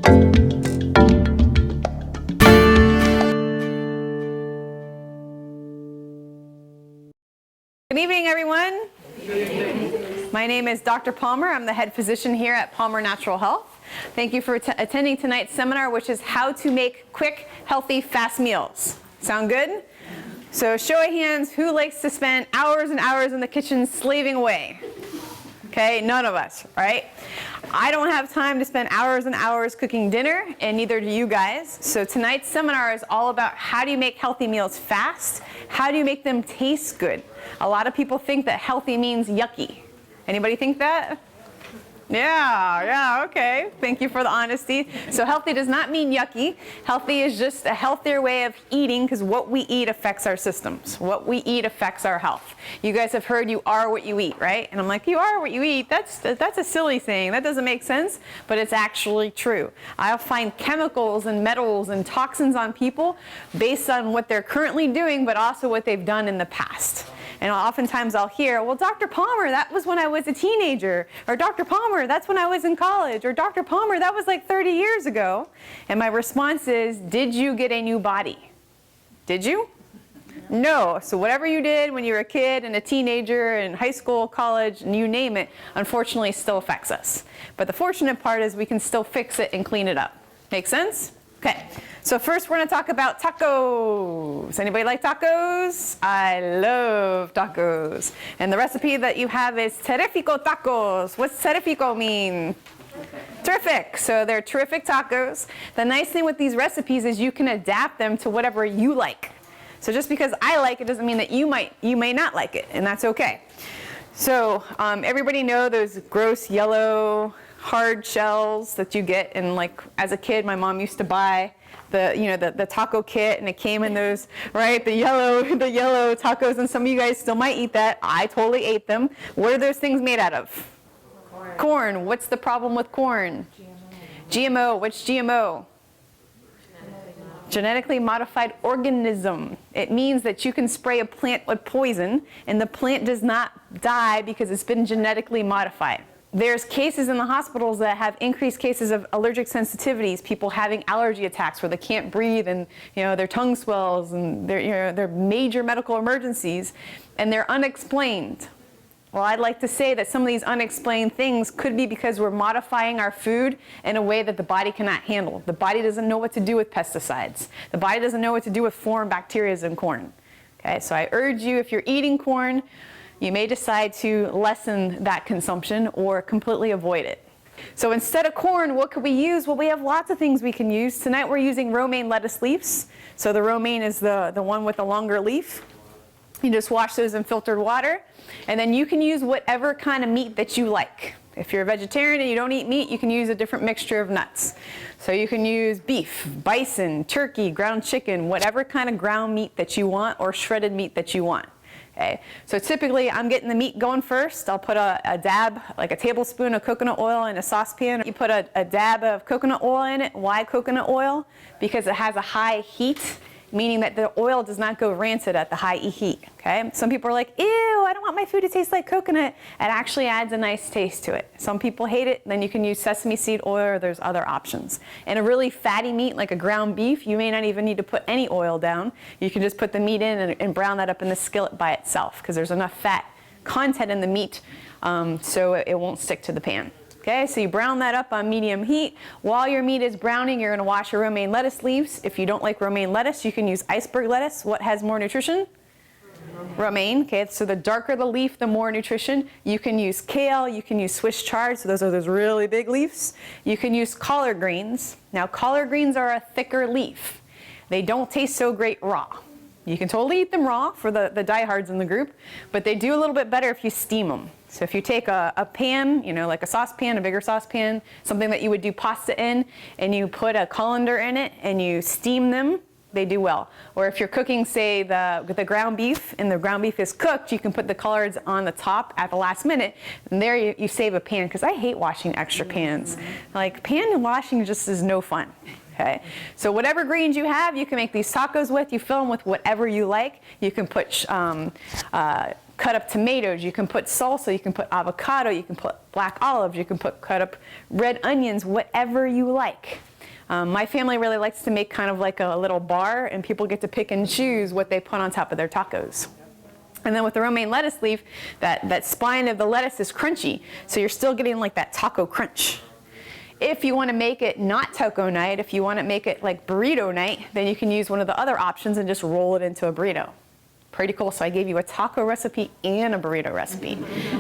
Good evening, everyone. Good evening. My name is Dr. Palmer. I'm the head physician here at Palmer Natural Health. Thank you for attending tonight's seminar, which is how to make quick, healthy, fast meals. Sound good? So show of hands, who likes to spend hours and hours in the kitchen slaving away? Okay, none of us, right? I don't have time to spend hours and hours cooking dinner, and neither do you guys. So tonight's seminar is all about how do you make healthy meals fast? How do you make them taste good? A lot of people think that healthy means yucky. Anybody think that? Yeah, okay. Thank you for the honesty. So healthy does not mean yucky. Healthy is just a healthier way of eating, because what we eat affects our systems. What we eat affects our health. You guys have heard you are what you eat, right? And I'm like, you are what you eat? That's a silly saying. That doesn't make sense, but it's actually true. I'll find chemicals and metals and toxins on people based on what they're currently doing, but also what they've done in the past. And oftentimes I'll hear, well, Dr. Palmer, that was when I was a teenager. Or Dr. Palmer, that's when I was in college. Or Dr. Palmer, that was like 30 years ago. And my response is, did you get a new body? Did you? No. So whatever you did when you were a kid and a teenager in high school, college, and you name it, unfortunately still affects us. But the fortunate part is we can still fix it and clean it up. Make sense? Okay. So first we're going to talk about tacos. Anybody like tacos? I love tacos. And the recipe that you have is terrifico tacos. What's terrifico mean? Terrific. So they're terrific tacos. The nice thing with these recipes is you can adapt them to whatever you like. So just because I like it doesn't mean that you may not like it, and that's okay. So everybody know those gross yellow hard shells that you get, and like as a kid my mom used to buy the taco kit, and it came in those, right, the yellow tacos, and some of you guys still might eat that. I totally ate them. What are those things made out of? Corn. What's the problem with corn? GMO. What's GMO? Genetically modified organism. It means that you can spray a plant with poison and the plant does not die because it's been genetically modified. There's cases in the hospitals that have increased cases of allergic sensitivities, people having allergy attacks where they can't breathe and their tongue swells, and they're major medical emergencies, and they're unexplained. Well, I'd like to say that some of these unexplained things could be because we're modifying our food in a way that the body cannot handle. The body doesn't know what to do with pesticides. The body doesn't know what to do with foreign bacteria in corn. Okay, so I urge you, if you're eating corn, you may decide to lessen that consumption or completely avoid it. So instead of corn, what could we use? Well, we have lots of things we can use. Tonight we're using romaine lettuce leaves. So the romaine is the one with the longer leaf. You just wash those in filtered water, and then you can use whatever kind of meat that you like. If you're a vegetarian and you don't eat meat, you can use a different mixture of nuts. So you can use beef, bison, turkey, ground chicken, whatever kind of ground meat that you want or shredded meat that you want. Okay, so typically I'm getting the meat going first. I'll put a dab, like a tablespoon of coconut oil in a saucepan. You put a dab of coconut oil in it. Why coconut oil? Because it has a high heat, meaning that the oil does not go rancid at the high heat. Okay? Some people are like, ew, I don't want my food to taste like coconut. It actually adds a nice taste to it. Some people hate it. Then you can use sesame seed oil, or there's other options. And a really fatty meat like a ground beef, you may not even need to put any oil down. You can just put the meat in and brown that up in the skillet by itself, because there's enough fat content in the meat so it won't stick to the pan. Okay, so you brown that up on medium heat. While your meat is browning, you're going to wash your romaine lettuce leaves. If you don't like romaine lettuce, you can use iceberg lettuce. What has more nutrition? Romaine. Okay, so the darker the leaf, the more nutrition. You can use kale, you can use Swiss chard, so those are those really big leaves. You can use collard greens. Now, collard greens are a thicker leaf. They don't taste so great raw. You can totally eat them raw for the diehards in the group, but they do a little bit better if you steam them. So if you take a pan, like a saucepan, a bigger saucepan, something that you would do pasta in, and you put a colander in it and you steam them, they do well. Or if you're cooking, say, the ground beef, and the ground beef is cooked, you can put the collards on the top at the last minute, and there you save a pan, because I hate washing extra pans. Like, pan washing just is no fun. Okay, so whatever greens you have, you can make these tacos with. You fill them with whatever you like. You can put cut up tomatoes, you can put salsa, you can put avocado, you can put black olives, you can cut up red onions, whatever you like. My family really likes to make kind of like a little bar, and people get to pick and choose what they put on top of their tacos. And then with the romaine lettuce leaf, that spine of the lettuce is crunchy, so you're still getting like that taco crunch. If you want to make it not taco night, if you want to make it like burrito night, then you can use one of the other options and just roll it into a burrito. Pretty cool. So I gave you a taco recipe and a burrito recipe.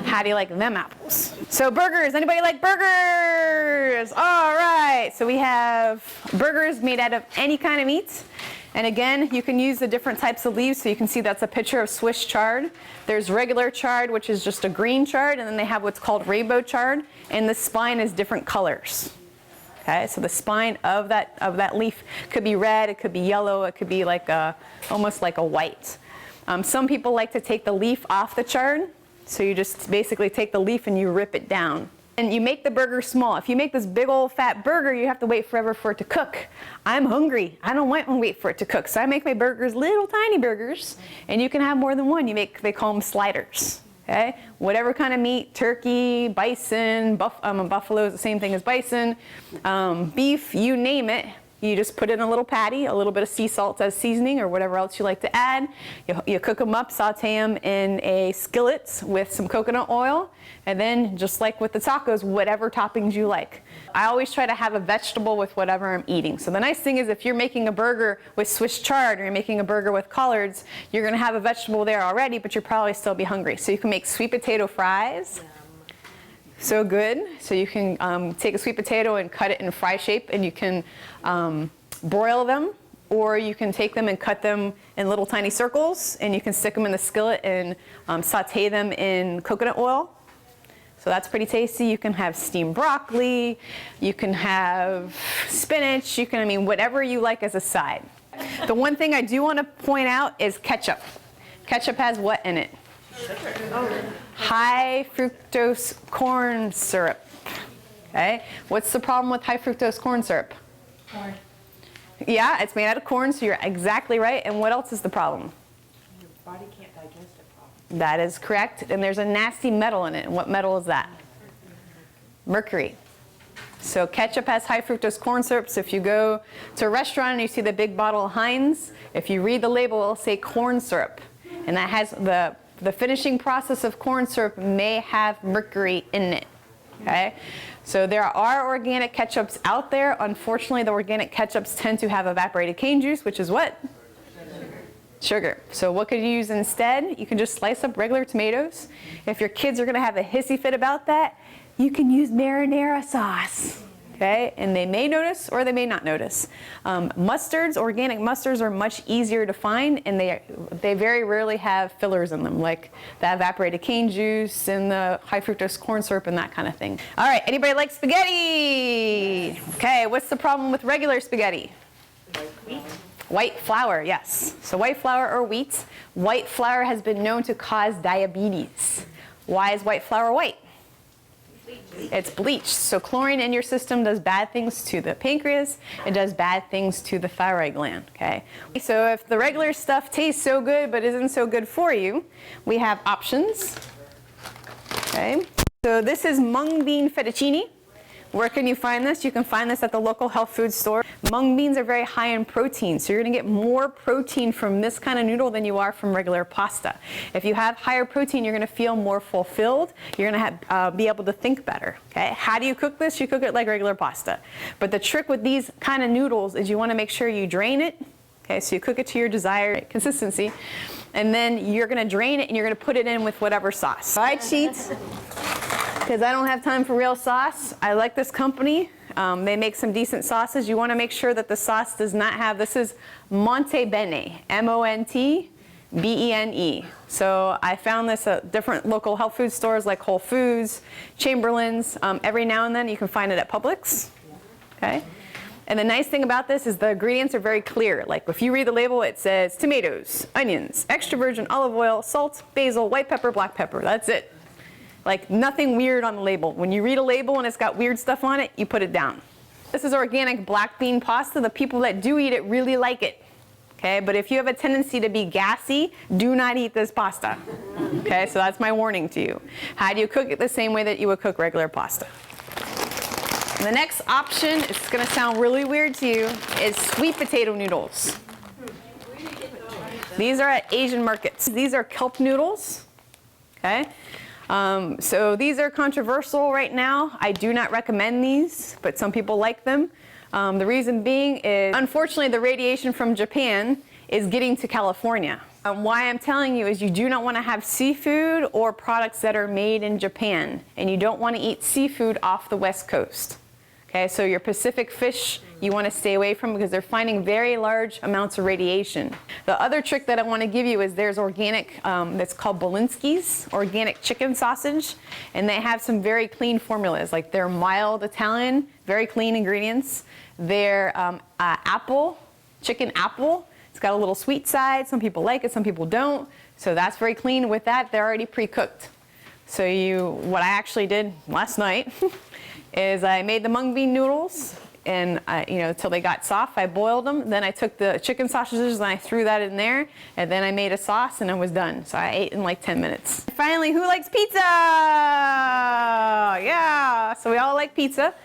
How do you like them apples? So burgers, anybody like burgers? All right, so we have burgers made out of any kind of meat. And again, you can use the different types of leaves. So you can see that's a picture of Swiss chard. There's regular chard, which is just a green chard, and then they have what's called rainbow chard, and the spine is different colors. Okay, so the spine of that leaf could be red, it could be yellow, it could be like almost like a white. Some people like to take the leaf off the chard, so you just basically take the leaf and you rip it down. And you make the burger small. If you make this big old fat burger, you have to wait forever for it to cook. I'm hungry. I don't want to wait for it to cook. So I make my burgers little tiny burgers, and you can have more than one. They call them sliders. Okay? Whatever kind of meat, turkey, bison, buffalo is the same thing as bison, beef, you name it. You just put in a little patty, a little bit of sea salt as seasoning or whatever else you like to add. You cook them up, saute them in a skillet with some coconut oil, and then just like with the tacos, whatever toppings you like. I always try to have a vegetable with whatever I'm eating. So the nice thing is if you're making a burger with Swiss chard or you're making a burger with collards, you're gonna have a vegetable there already, but you'll probably still be hungry. So you can make sweet potato fries. So good. So you can take a sweet potato and cut it in fry shape, and you can broil them, or you can take them and cut them in little tiny circles, and you can stick them in the skillet and saute them in coconut oil. So that's pretty tasty. You can have steamed broccoli, you can have spinach, you can, I mean, whatever you like as a side. The one thing I do want to point out is ketchup. Ketchup has what in it? High fructose corn syrup. Okay, what's the problem with high fructose corn syrup? Corn. Yeah, it's made out of corn, so you're exactly right. And what else is the problem? Your body can't digest it properly. That is correct. And there's a nasty metal in it. And what metal is that? Mercury. So ketchup has high fructose corn syrup. So if you go to a restaurant and you see the big bottle of Heinz, if you read the label, it'll say corn syrup. And that has the finishing process of corn syrup may have mercury in it. Okay? So there are organic ketchups out there. Unfortunately, the organic ketchups tend to have evaporated cane juice, which is what? Sugar. So what could you use instead? You can just slice up regular tomatoes. If your kids are going to have a hissy fit about that, you can use marinara sauce. Okay? And they may notice or they may not notice. Mustards, organic mustards, are much easier to find, and they very rarely have fillers in them, like the evaporated cane juice and the high fructose corn syrup and that kind of thing. All right, anybody like spaghetti? Okay, what's the problem with regular spaghetti? Wheat. White flour, yes. So white flour or wheat. White flour has been known to cause diabetes. Why is white flour white? It's bleached. So chlorine in your system does bad things to the pancreas. It does bad things to the thyroid gland. Okay. So if the regular stuff tastes so good but isn't so good for you, we have options. Okay. So this is mung bean fettuccine. Where can you find this? You can find this at the local health food store. Mung beans are very high in protein, so you're going to get more protein from this kind of noodle than you are from regular pasta. If you have higher protein, you're going to feel more fulfilled. You're going to be able to think better. Okay? How do you cook this? You cook it like regular pasta. But the trick with these kind of noodles is you want to make sure you drain it. Okay, so you cook it to your desired consistency, and then you're going to drain it and you're going to put it in with whatever sauce. I cheat because I don't have time for real sauce. I like this company. They make some decent sauces. You want to make sure that the sauce does not have, this is Monte Bene, M-O-N-T-B-E-N-E. So I found this at different local health food stores like Whole Foods, Chamberlain's. Every now and then you can find it at Publix. Okay. And the nice thing about this is the ingredients are very clear. Like if you read the label, it says tomatoes, onions, extra virgin olive oil, salt, basil, white pepper, black pepper. That's it. Like nothing weird on the label. When you read a label and it's got weird stuff on it, you put it down. This is organic black bean pasta. The people that do eat it really like it. Okay, but if you have a tendency to be gassy, do not eat this pasta. Okay, so that's my warning to you. How do you cook it? The same way that you would cook regular pasta. The next option, it's gonna sound really weird to you, is sweet potato noodles. These are at Asian markets. These are kelp noodles, okay? So these are controversial right now. I do not recommend these, but some people like them. The reason being is, unfortunately, the radiation from Japan is getting to California. Why I'm telling you is you do not want to have seafood or products that are made in Japan, and you don't want to eat seafood off the West Coast. Okay, so your Pacific fish you want to stay away from because they're finding very large amounts of radiation. The other trick that I want to give you is there's organic, that's called Belinsky's, organic chicken sausage, and they have some very clean formulas. Like they're mild Italian, very clean ingredients. They're chicken apple. It's got a little sweet side. Some people like it, some people don't. So that's very clean. With that, they're already pre-cooked. So what I actually did last night is I made the mung bean noodles, and until they got soft, I boiled them. Then I took the chicken sausages and I threw that in there, and then I made a sauce and I was done. So I ate in like 10 minutes. Finally, who likes pizza? Yeah, so we all like pizza.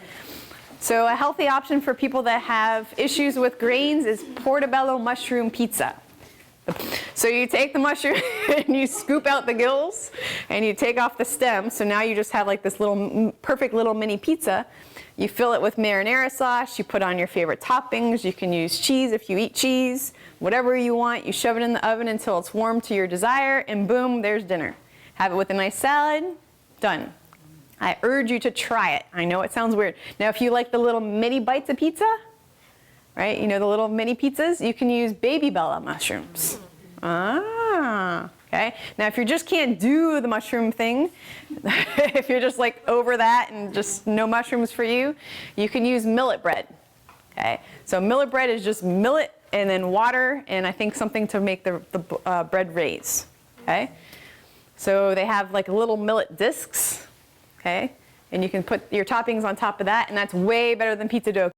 So a healthy option for people that have issues with grains is portobello mushroom pizza. So you take the mushroom and you scoop out the gills and you take off the stem. So now you just have like this little perfect little mini pizza. You fill it with marinara sauce. You put on your favorite toppings. You can use cheese if you eat cheese. Whatever you want. You shove it in the oven until it's warm to your desire, and boom, there's dinner. Have it with a nice salad. Done. I urge you to try it. I know it sounds weird. Now, if you like the little mini bites of pizza, right? You know the little mini pizzas? You can use baby bella mushrooms. Okay. Now, if you just can't do the mushroom thing, if you're just like over that and just no mushrooms for you, you can use millet bread. Okay. So millet bread is just millet and then water and I think something to make the bread raise. Okay. So they have like little millet discs. Okay. And you can put your toppings on top of that, and that's way better than pizza dough.